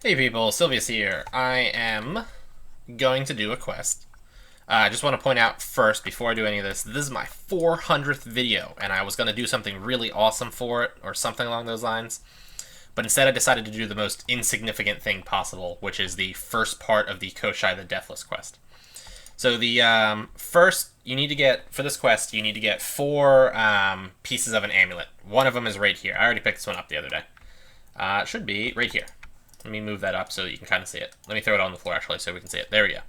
Hey people, Sylvius here. I am going to do a quest. I just want to point out first, before I do any of this is my 400th video, and I was going to do something really awesome for it, or something along those lines. But instead I decided to do the most insignificant thing possible, which is the first part of the Koshei the Deathless quest. So the first, you need to get, for this quest, you need to get four pieces of an amulet. One of them is right here. I already picked this one up the other day. It should be right here. Let me move that up so that you can kind of see it. Let me throw it on the floor, actually, so we can see it. There we go.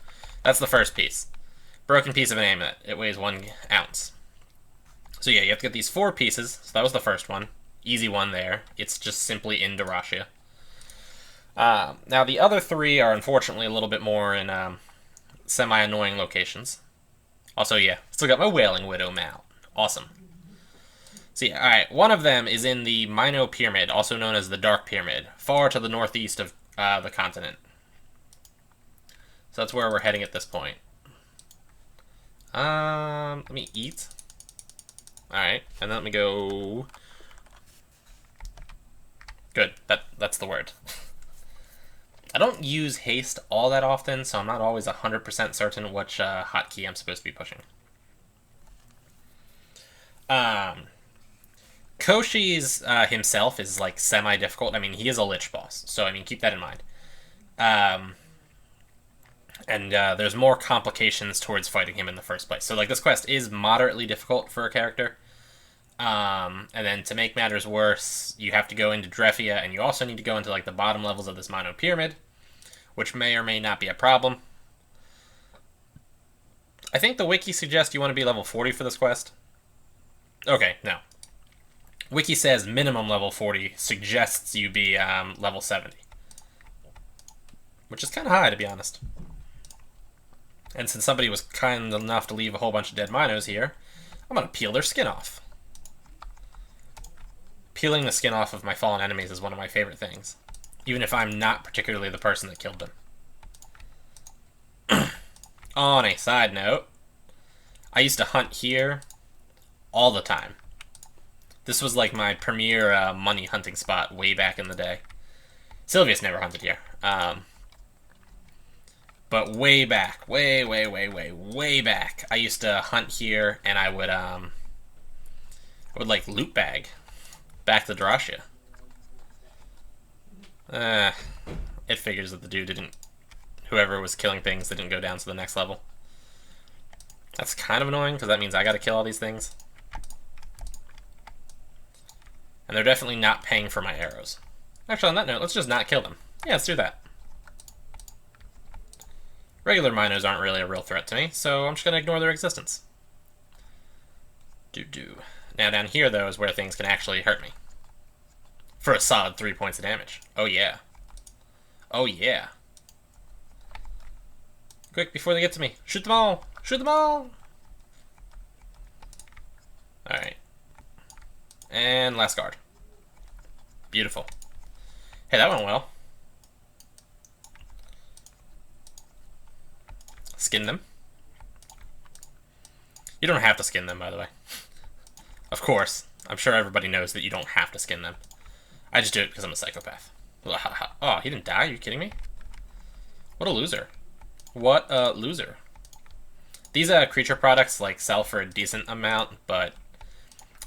That's the first piece. Broken piece of an amulet. It weighs 1 ounce. So yeah, you have to get these 4 pieces. So that was the first one. Easy one there. It's just simply in Darashia. Now, the other 3 are unfortunately a little bit more in semi-annoying locations. Also, yeah, still got my Wailing Widow mount. Awesome. So yeah, alright, one of them is in the Mino Pyramid, also known as the Dark Pyramid, far to the northeast of the continent. So that's where we're heading at this point. Let me eat. Alright, and then let me go... Good, that's the word. I don't use haste all that often, so I'm not always 100% certain which hotkey I'm supposed to be pushing. Koshi's himself is like semi-difficult. I mean, he is a lich boss, so I mean, keep that in mind. And there's more complications towards fighting him in the first place. So like this quest is moderately difficult for a character. And then to make matters worse, you have to go into Drefia, and you also need to go into like the bottom levels of this Mino Pyramid, which may or may not be a problem. I think the wiki suggests you want to be level 40 for this quest. Okay, no. Wiki says minimum level 40, suggests you be level 70. Which is kind of high, to be honest. And since somebody was kind enough to leave a whole bunch of dead minos here, I'm going to peel their skin off. Peeling the skin off of my fallen enemies is one of my favorite things. Even if I'm not particularly the person that killed them. On a side note, I used to hunt here all the time. This was like my premier money hunting spot way back in the day. Sylvius never hunted here. But way back, way back, I used to hunt here, and I would like loot bag back to Darashia. It figures that the dude didn't, whoever was killing things didn't go down to the next level. That's kind of annoying, because that means I gotta kill all these things. And they're definitely not paying for my arrows. Actually, on that note, let's just not kill them. Yeah, let's do that. Regular minos aren't really a real threat to me, so I'm just going to ignore their existence. Now down here, though, is where things can actually hurt me. For a solid 3 points of damage. Oh, yeah. Oh, yeah. Quick, before they get to me. Shoot them all! Shoot them all! Alright. And last guard. Beautiful. Hey, that went well. Skin them. You don't have to skin them, by the way. Of course. I'm sure everybody knows that you don't have to skin them. I just do it because I'm a psychopath. Oh, he didn't die? Are you kidding me? What a loser. What a loser. These creature products like sell for a decent amount, but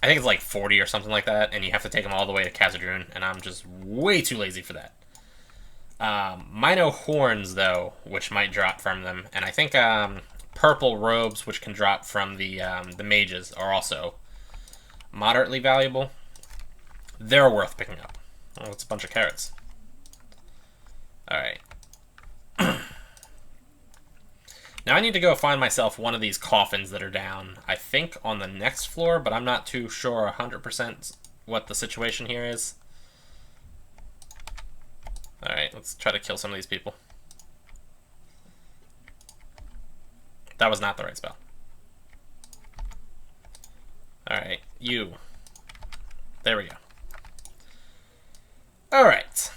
I think it's like 40 or something like that, and you have to take them all the way to Khazad-dûn, and I'm just way too lazy for that. Mino horns, though, which might drop from them, and I think purple robes, which can drop from the mages, are also moderately valuable. They're worth picking up. Oh, it's a bunch of carrots. Alright. Now I need to go find myself one of these coffins that are down, I think, on the next floor, but I'm not too sure 100% what the situation here is. Alright, let's try to kill some of these people. That was not the right spell. Alright, you. There we go. Alright.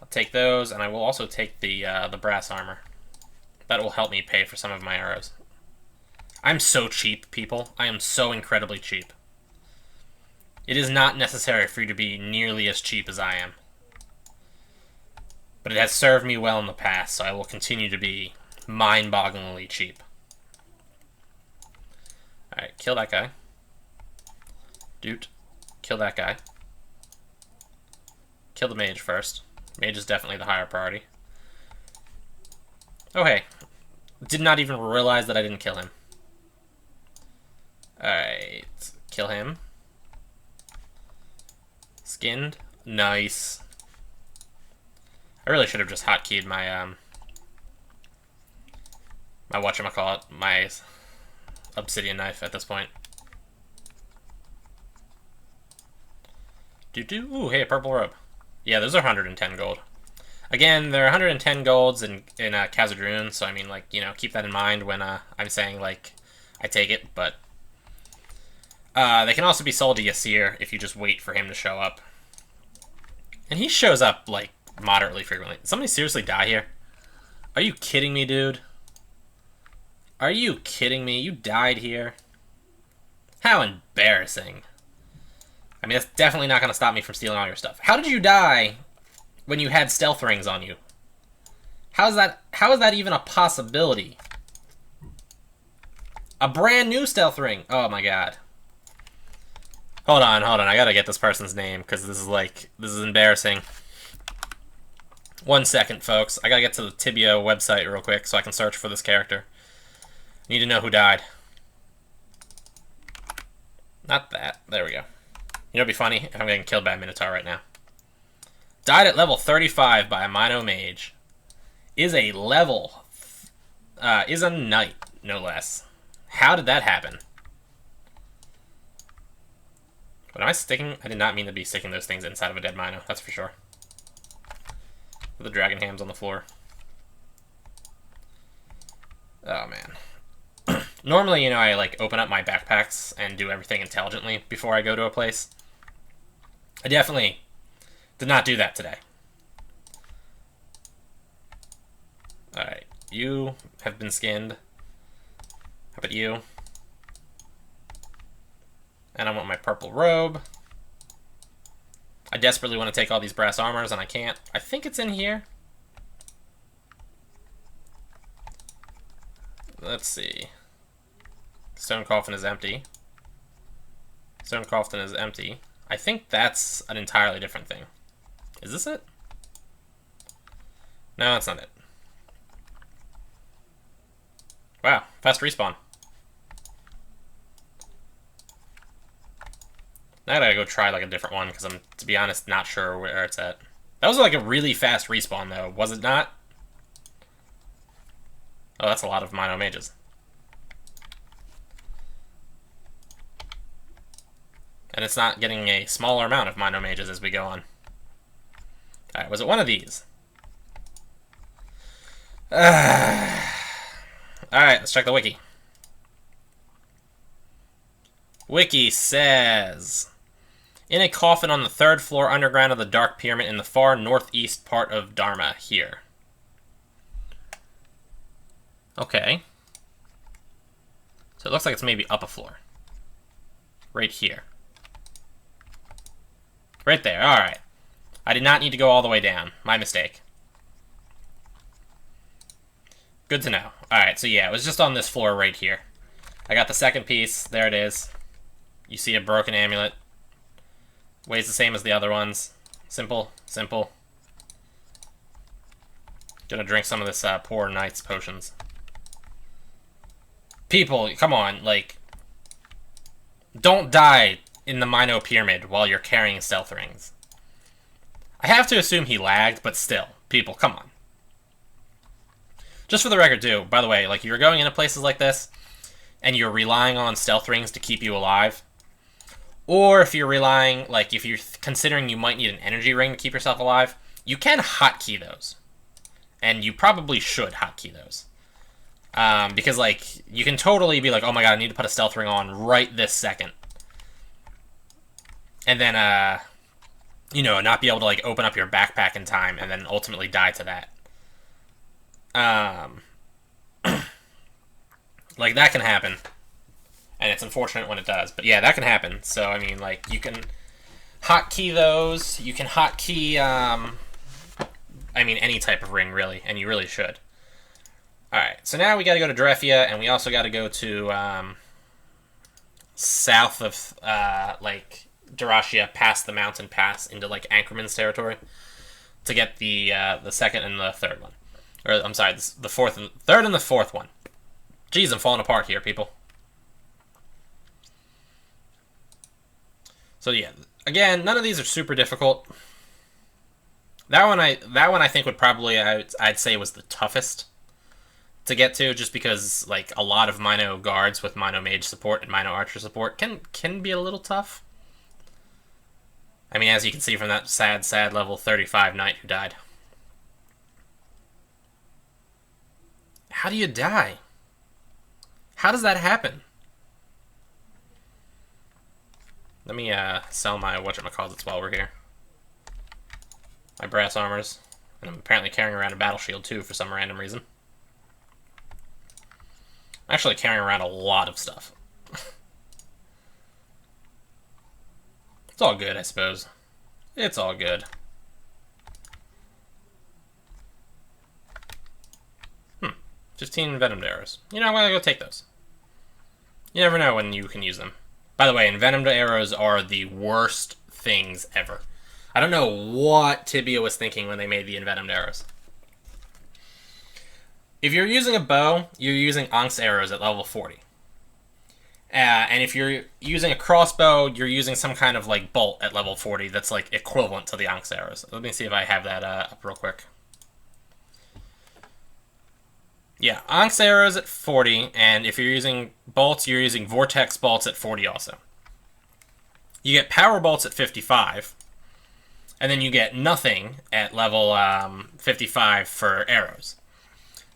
I'll take those, and I will also take the brass armor. That will help me pay for some of my arrows. I'm so cheap, people. I am so incredibly cheap. It is not necessary for you to be nearly as cheap as I am. But it has served me well in the past, so I will continue to be mind-bogglingly cheap. Alright, kill that guy. Dude, kill that guy. Kill the mage first. Mage is definitely the higher priority. Oh, hey. Did not even realize that I didn't kill him. Alright. Kill him. Skinned. Nice. I really should have just hotkeyed my, my whatchamacallit, my obsidian knife at this point. Ooh, hey, a purple robe. Yeah, those are 110 gold. Again, there are 110 golds in Khazad-dûn, so I mean, like, you know, keep that in mind when I'm saying, like, I take it, but they can also be sold to Yasir if you just wait for him to show up. And he shows up, like, moderately frequently. Did somebody seriously die here? Are you kidding me, dude? Are you kidding me? You died here? How embarrassing. I mean, that's definitely not going to stop me from stealing all your stuff. How did you die when you had stealth rings on you? How is that even a possibility? A brand new stealth ring. Oh my god. Hold on. I gotta get this person's name, because this is embarrassing. 1 second, folks. I gotta get to the Tibia website real quick so I can search for this character. Need to know who died. Not that. There we go. You know, it'd be funny if I'm getting killed by a Minotaur right now. Died at level 35 by a Mino Mage. Is a knight, no less. How did that happen? But am I sticking? I did not mean to be sticking those things inside of a dead Mino, that's for sure. With the dragon hams on the floor. Oh, man. Normally, you know, I, like, open up my backpacks and do everything intelligently before I go to a place. I definitely did not do that today. Alright, you have been skinned. How about you? And I want my purple robe. I desperately want to take all these brass armors, and I can't. I think it's in here. Let's see. Stone coffin is empty. Stone coffin is empty. I think that's an entirely different thing. Is this it? No, that's not it. Wow, fast respawn. Now I gotta go try like a different one, because I'm, to be honest, not sure where it's at. That was like a really fast respawn though, was it not? Oh, that's a lot of Mino Mages. And it's not getting a smaller amount of Mino Mages as we go on. Alright, was it one of these? Alright, let's check the wiki. Wiki says, in a coffin on the 3rd floor underground of the Dark Pyramid in the far northeast part of Dharma, here. Okay. So it looks like it's maybe up a floor. Right here. Right there, alright. I did not need to go all the way down. My mistake. Good to know. Alright, so yeah, it was just on this floor right here. I got the second piece. There it is. You see a broken amulet. Weighs the same as the other ones. Simple, simple. Gonna drink some of this poor knight's potions. People, come on, like, don't die in the Mino Pyramid while you're carrying stealth rings. I have to assume he lagged, but still, people, come on. Just for the record, too, by the way, like, you're going into places like this, and you're relying on stealth rings to keep you alive, or if you're relying, like, if you're considering you might need an energy ring to keep yourself alive, you can hotkey those. And you probably should hotkey those. Because, like, you can totally be like, oh my god, I need to put a stealth ring on right this second. And then, you know, not be able to, like, open up your backpack in time and then ultimately die to that. Like, that can happen. And it's unfortunate when it does. But yeah, that can happen. So, I mean, like, you can hotkey those. You can hotkey, I I mean, any type of ring, really, and you really should. Alright, so now we gotta go to Drefia, and we also gotta go to, south of, like, Darashia, past the mountain pass into, like, Anchorman's territory to get the second and the third one. Or, I'm sorry, the third and the fourth one. Jeez, I'm falling apart here, people. So, yeah, again, none of these are super difficult. That one I think would probably, I'd say, was the toughest to get to, just because, like, a lot of Mino guards with Mino mage support and Mino archer support can be a little tough. I mean, as you can see from that sad level 35 knight who died. How do you die? How does that happen? Let me sell my whatchamacallits while we're here. My brass armors. And I'm apparently carrying around a battle shield too for some random reason. I'm actually carrying around a lot of stuff. It's all good, I suppose. It's all good. 15 venomed arrows. You know, I'm gonna go take those. You never know when you can use them. By the way, envenomed arrows are the worst things ever. I don't know what Tibia was thinking when they made the envenomed arrows. If you're using a bow, you're using Ank's arrows at level 40. And if you're using a crossbow, you're using some kind of, like, bolt at level 40 that's, like, equivalent to the Ank's arrows. Let me see if I have that up real quick. Yeah, Ank's arrows at 40, and if you're using bolts, you're using vortex bolts at 40 also. You get power bolts at 55, and then you get nothing at level 55 for arrows.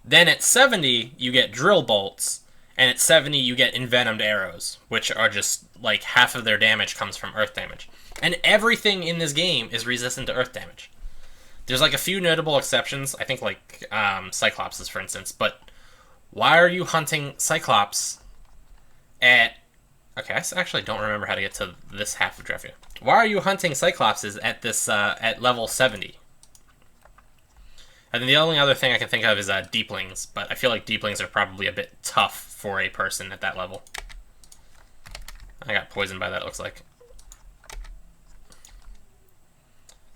Then at 70, you get drill bolts, and at 70, you get envenomed arrows, which are just, like, half of their damage comes from earth damage. And everything in this game is resistant to earth damage. There's, like, a few notable exceptions, I think, like, Cyclopses, for instance, but why are you hunting Cyclops at... Okay, I actually don't remember how to get to this half of Drefia. Why are you hunting Cyclopses at this, at level 70? And then the only other thing I can think of is Deeplings, but I feel like Deeplings are probably a bit tough for a person at that level. I got poisoned by that, it looks like.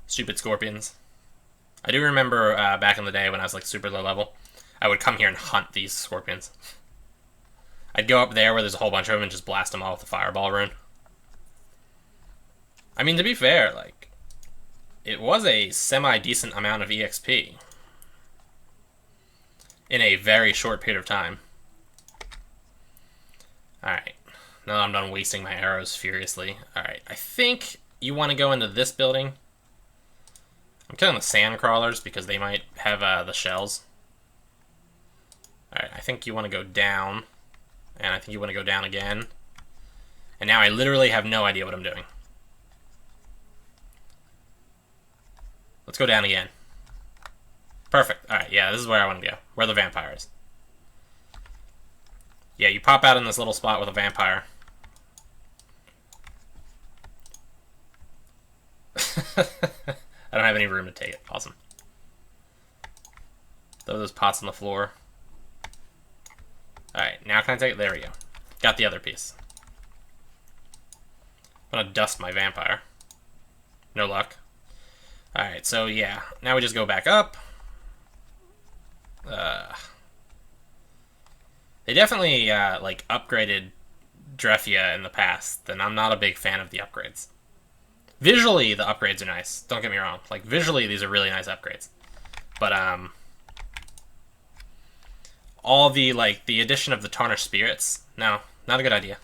Stupid scorpions. I do remember back in the day when I was like super low level, I would come here and hunt these scorpions. I'd go up there where there's a whole bunch of them and just blast them all with the fireball rune. I mean, to be fair, like, it was a semi-decent amount of EXP in a very short period of time. Alright, now that I'm done wasting my arrows furiously. Alright, I think you want to go into this building. I'm killing the sand crawlers because they might have the shells. Alright, I think you want to go down. And I think you want to go down again. And now I literally have no idea what I'm doing. Let's go down again. Perfect. Alright, yeah, this is where I want to go. Where the vampire is. Yeah, you pop out in this little spot with a vampire. I don't have any room to take it. Awesome. Throw those pots on the floor. Alright, now can I take it? There we go. Got the other piece. I'm gonna dust my vampire. No luck. Alright, so yeah. Now we just go back up. They definitely, like, upgraded Drefia in the past, and I'm not a big fan of the upgrades. Visually, the upgrades are nice. Don't get me wrong. Like, visually, these are really nice upgrades. But, all the, like, the addition of the Tarnished Spirits, no, not a good idea.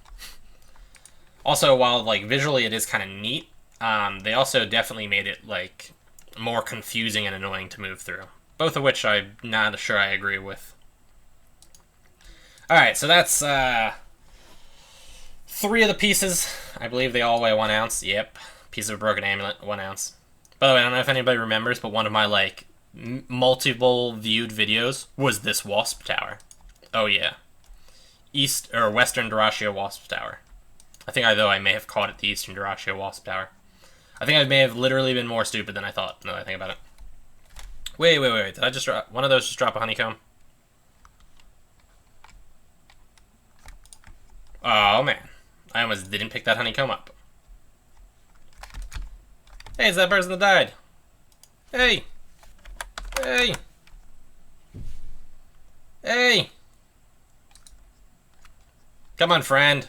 Also, while, like, visually it is kind of neat, they also definitely made it, like, more confusing and annoying to move through. Both of which I'm not sure I agree with. Alright, so that's, 3 of the pieces. I believe they all weigh 1 ounce. Yep. Piece of a broken amulet, 1 ounce. By the way, I don't know if anybody remembers, but one of my, like, multiple viewed videos was this Wasp Tower. Oh, yeah. Western Darashia Wasp Tower. I think I may have called it the Eastern Darashia Wasp Tower. I think I may have literally been more stupid than I thought, now that I think about it. Wait. Did I just drop... One of those just drop a honeycomb? Oh, man. I almost didn't pick that honeycomb up. Hey, it's that person that died. Hey. Hey. Hey. Come on, friend.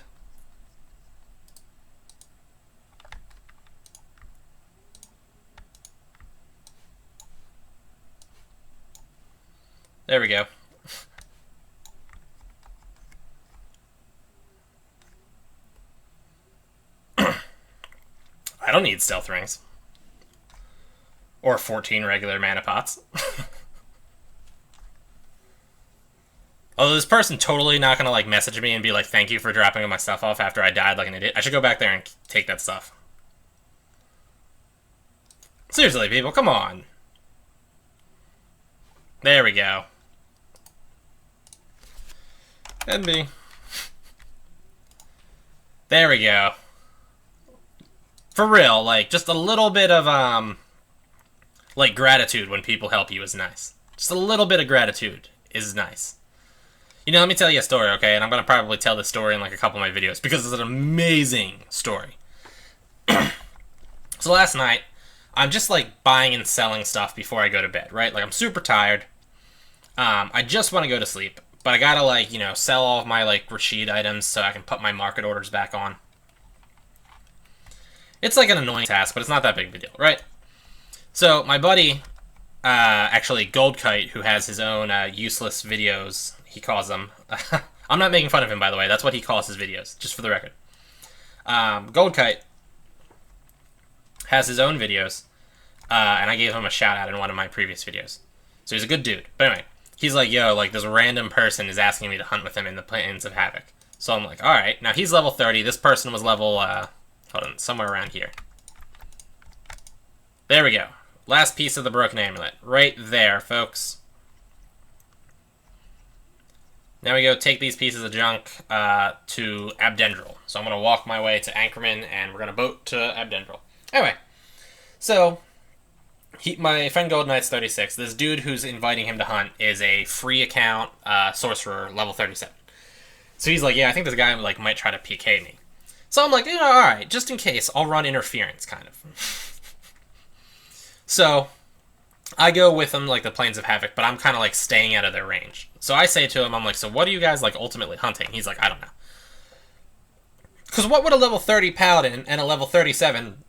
There we go. I don't need stealth rings. Or 14 regular mana pots. Although this person totally not gonna like message me and be like, thank you for dropping my stuff off after I died like an idiot. I should go back there and take that stuff. Seriously, people, come on. There we go. NB. There we go. For real, like, just a little bit of, like, gratitude when people help you is nice. Just a little bit of gratitude is nice. You know, let me tell you a story, okay? And I'm going to probably tell this story in, like, a couple of my videos, because it's an amazing story. So last night, I'm just, like, buying and selling stuff before I go to bed, right? Like, I'm super tired. I just want to go to sleep. But I gotta, like, you know, sell all of my, like, Rashid items so I can put my market orders back on. It's, like, an annoying task, but it's not that big of a deal, right? So, my buddy, actually, Goldkite, who has his own useless videos, he calls them. I'm not making fun of him, by the way. That's what he calls his videos, just for the record. Goldkite has his own videos, and I gave him a shout-out in one of my previous videos. So he's a good dude. But anyway, he's like, yo, like, this random person is asking me to hunt with him in the Plains of Havoc. So I'm like, alright. Now, he's level 30. This person was level, hold on, somewhere around here. There we go. Last piece of the broken amulet. Right there, folks. Now we go take these pieces of junk to Abdendril. So I'm going to walk my way to Anchorman, and we're going to boat to Abdendril. Anyway, so my friend Gold Knight's 36. This dude who's inviting him to hunt is a free account sorcerer, level 37. So he's like, yeah, I think this guy like might try to PK me. So I'm like, you know, all right, just in case, I'll run interference, kind of. So I go with them, like, the Plains of Havoc, but I'm kind of, like, staying out of their range. So I say to him, I'm like, so what are you guys, like, ultimately hunting? He's like, I don't know. Because what would a level 30 paladin and a level 37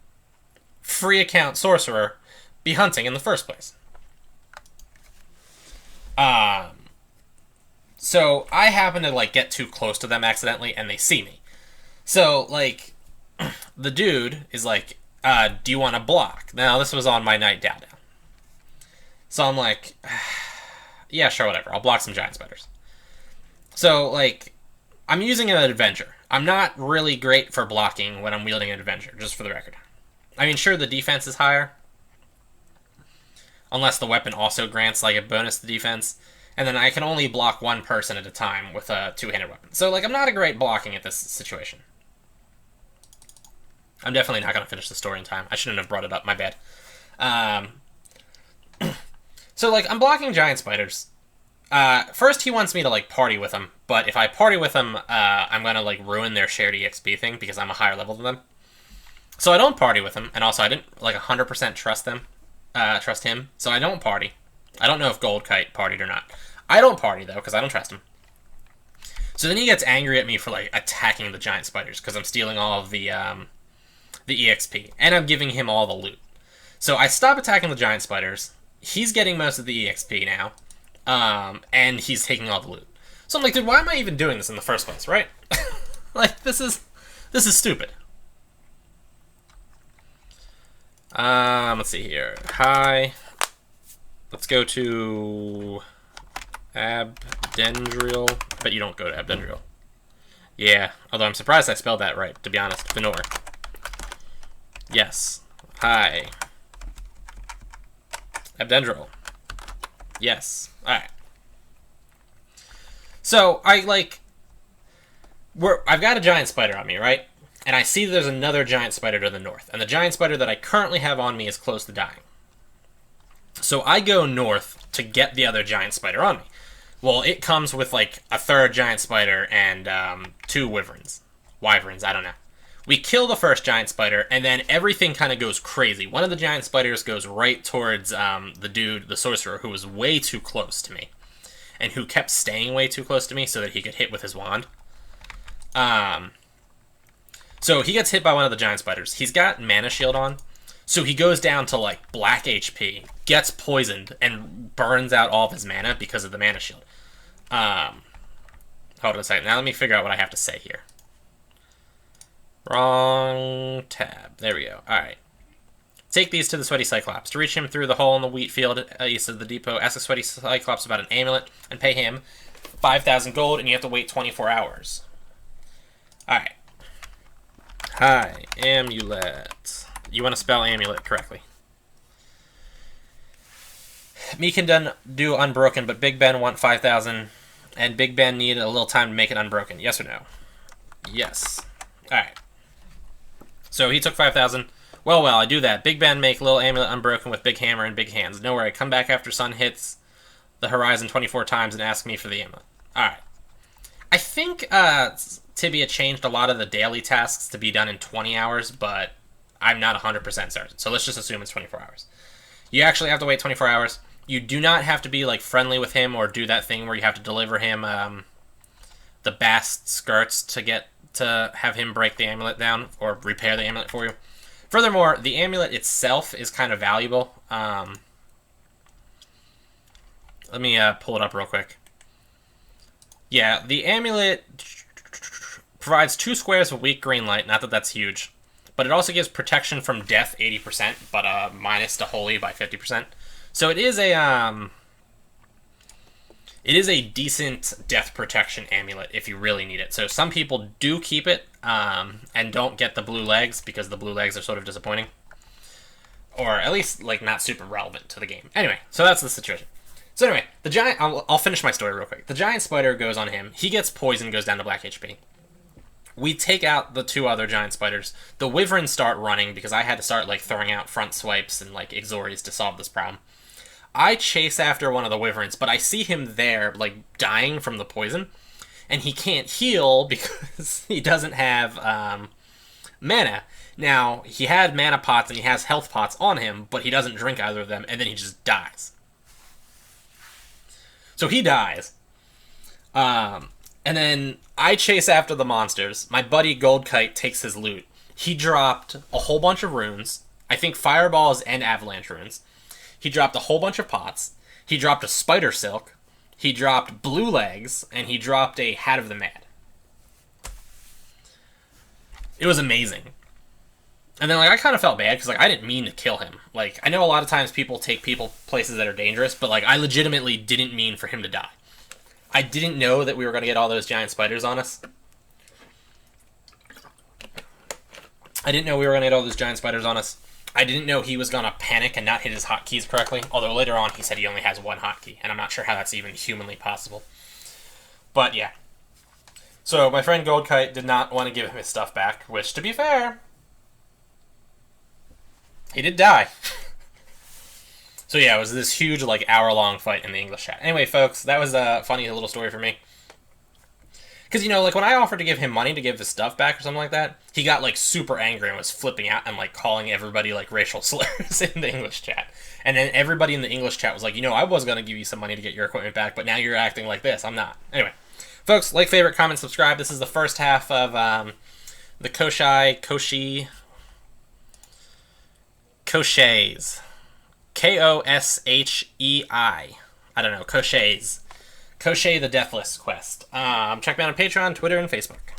free account sorcerer be hunting in the first place? So I happen to, like, get too close to them accidentally, and they see me. So, like, the dude is like, do you want to block? Now, this was on my night down. So I'm like, yeah, sure, whatever. I'll block some giant spiders. So, like, I'm using an Avenger. I'm not really great for blocking when I'm wielding an Avenger, just for the record. I mean, sure, the defense is higher. Unless the weapon also grants, like, a bonus to defense. And then I can only block one person at a time with a two-handed weapon. So, like, I'm not a great blocking at this situation. I'm definitely not going to finish the story in time. I shouldn't have brought it up. My bad. So, like, I'm blocking giant spiders. First, he wants me to, like, party with him. But if I party with him, I'm going to, like, ruin their shared EXP thing because I'm a higher level than them. So I don't party with him. And also, I didn't, like, 100% trust him. So I don't party. I don't know if Goldkite partied or not. I don't party, though, because I don't trust him. So then he gets angry at me for, like, attacking the giant spiders because I'm stealing all of the EXP. And I'm giving him all the loot. So I stop attacking the giant spiders. He's getting most of the EXP now. And he's taking all the loot. So I'm like, dude, why am I even doing this in the first place, right? Like, this is stupid. Let's see here. Hi. Let's go to Abdendril. But you don't go to Abdendril. Yeah, although I'm surprised I spelled that right, to be honest. Venor. Yes. Hi. Abdendril. Yes. Alright. So, I've got a giant spider on me, right? And I see there's another giant spider to the north. And the giant spider that I currently have on me is close to dying. So I go north to get the other giant spider on me. Well, it comes with like a third giant spider and 2 wyverns. Wyverns, I don't know. We kill the first giant spider, and then everything kind of goes crazy. One of the giant spiders goes right towards the dude, the sorcerer, who was way too close to me. And who kept staying way too close to me so that he could hit with his wand. So he gets hit by one of the giant spiders. He's got mana shield on. So he goes down to like black HP, gets poisoned, and burns out all of his mana because of the mana shield. Hold on a second. Now let me figure out what I have to say here. Wrong tab. There we go. Alright. Take these to the Sweaty Cyclops. To reach him through the hole in the wheat field east of the depot, ask the Sweaty Cyclops about an amulet and pay him 5,000 gold, and you have to wait 24 hours. Alright. Hi, Amulet. You want to spell amulet correctly. Me can do unbroken, but Big Ben want 5,000, and Big Ben need a little time to make it unbroken. Yes or no? Yes. Alright. So he took 5,000. Well, I do that. Big Ben make little amulet unbroken with big hammer and big hands. No worry, come back after sun hits the horizon 24 times and ask me for the amulet. Alright. I think Tibia changed a lot of the daily tasks to be done in 20 hours, but I'm not 100% certain. So let's just assume it's 24 hours. You actually have to wait 24 hours. You do not have to be like friendly with him or do that thing where you have to deliver him the bast skirts to have him break the amulet down or repair the amulet for you. Furthermore, the amulet itself is kind of valuable. Let me pull it up real quick. Yeah, the amulet provides 2 squares of weak green light. Not that that's huge. But it also gives protection from death 80%, but minus to holy by 50%. So it is a decent death protection amulet if you really need it. So some people do keep it and don't get the blue legs because the blue legs are sort of disappointing. Or at least like not super relevant to the game. Anyway, so that's the situation. So anyway, the giant... I'll finish my story real quick. The giant spider goes on him. He gets poisoned, goes down to black HP. We take out the 2 other giant spiders. The wyverns start running because I had to start like throwing out front swipes and like Ixoris to solve this problem. I chase after one of the wyverns, but I see him there like dying from the poison, and he can't heal because he doesn't have mana. Now, he had mana pots and he has health pots on him, but he doesn't drink either of them, and then he just dies. So he dies. And then I chase after the monsters. My buddy Goldkite takes his loot. He dropped a whole bunch of runes. I think fireballs and avalanche runes. He dropped a whole bunch of pots. He dropped a spider silk. He dropped blue legs. And he dropped a hat of the mad. It was amazing. And then, like, I kind of felt bad because, like, I didn't mean to kill him. Like, I know a lot of times people take people places that are dangerous, but, like, I legitimately didn't mean for him to die. I didn't know that we were going to get all those giant spiders on us. I didn't know we were going to get all those giant spiders on us. I didn't know he was going to panic and not hit his hotkeys correctly. Although later on he said he only has 1 hotkey, and I'm not sure how that's even humanly possible. But yeah. So my friend Goldkite did not want to give him his stuff back, which, to be fair, he did die. So yeah, it was this huge, like, hour-long fight in the English chat. Anyway, folks, that was a funny little story for me. Because, you know, like, when I offered to give him money to give his stuff back or something like that, he got, like, super angry and was flipping out and, like, calling everybody, like, racial slurs in the English chat. And then everybody in the English chat was like, you know, I was going to give you some money to get your equipment back, but now you're acting like this. I'm not. Anyway, folks, like, favorite, comment, subscribe. This is the first half of the Koshei's. Koshei. I don't know, Koshei the Deathless quest. Check me out on Patreon, Twitter, and Facebook.